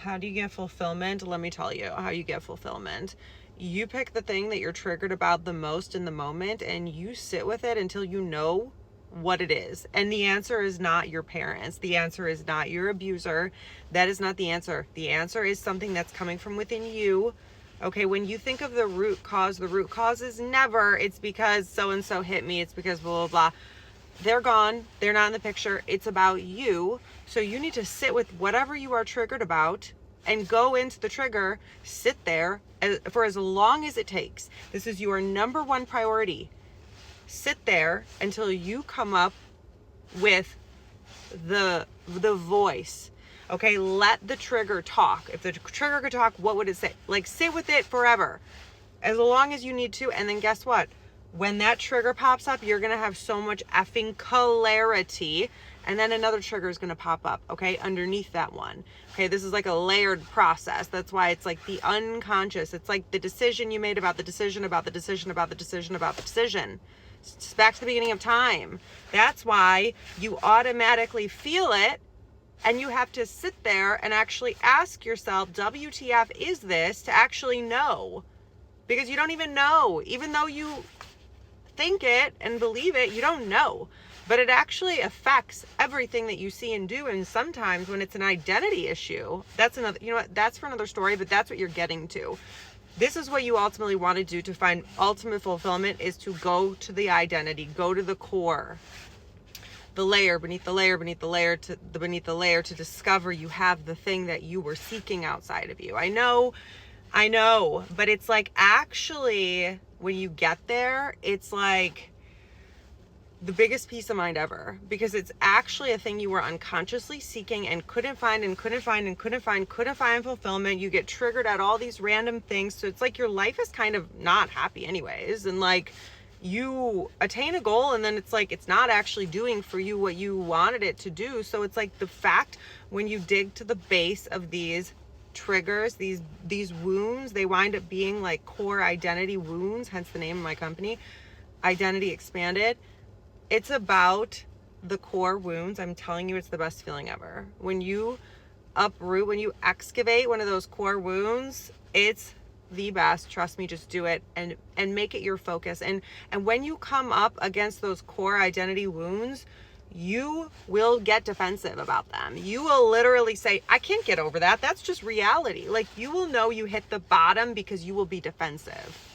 How do you get fulfillment? Let me tell you how you get fulfillment. You pick the thing that you're triggered about the most in the moment and you sit with it until you know what it is. And the answer is not your parents. The answer is not your abuser. That is not the answer. The answer is something that's coming from within you. Okay, when you think of the root cause is never, it's because so and so hit me, it's because blah, blah, blah. They're gone. They're not in the picture. It's about you. So you need to sit with whatever you are triggered about and go into the trigger, sit there for as long as it takes. This is your number one priority. Sit there until you come up with the voice. Okay, let the trigger talk. If the trigger could talk, what would it say? Like, sit with it forever, as long as you need to. And then guess what? When that trigger pops up, you're going to have so much effing clarity. And then another trigger is going to pop up, okay, underneath that one. Okay, this is like a layered process. That's why it's like the unconscious. It's like the decision you made about the decision, about the decision, about the decision, about the decision. It's back to the beginning of time. That's why you automatically feel it. And you have to sit there and actually ask yourself, WTF is this, to actually know. Because you don't even know. Even though you think it and believe it, you don't know. But it actually affects everything that you see and do. And sometimes when it's an identity issue, that's another, you know what, that's for another story, but that's what you're getting to. This is what you ultimately want to do to find ultimate fulfillment, is to go to the identity, go to the core, the layer beneath the layer beneath the layer to the beneath the layer, to discover you have the thing that you were seeking outside of you. I know, but it's like, actually, when you get there, it's like the biggest peace of mind ever, because it's actually a thing you were unconsciously seeking and couldn't find fulfillment. You get triggered at all these random things. So it's like your life is kind of not happy anyways. And like, you attain a goal and then it's like, it's not actually doing for you what you wanted it to do. So it's like the fact, when you dig to the base of these triggers, these wounds, they wind up being like core identity wounds, hence the name of my company, Identity Expanded. It's about the core wounds. I'm telling you, it's the best feeling ever. When you uproot, when you excavate one of those core wounds, it's the best. Trust me, just do it and make it your focus. And when you come up against those core identity wounds, you will get defensive about them. You will literally say, I can't get over that. That's just reality. Like, you will know you hit the bottom because you will be defensive.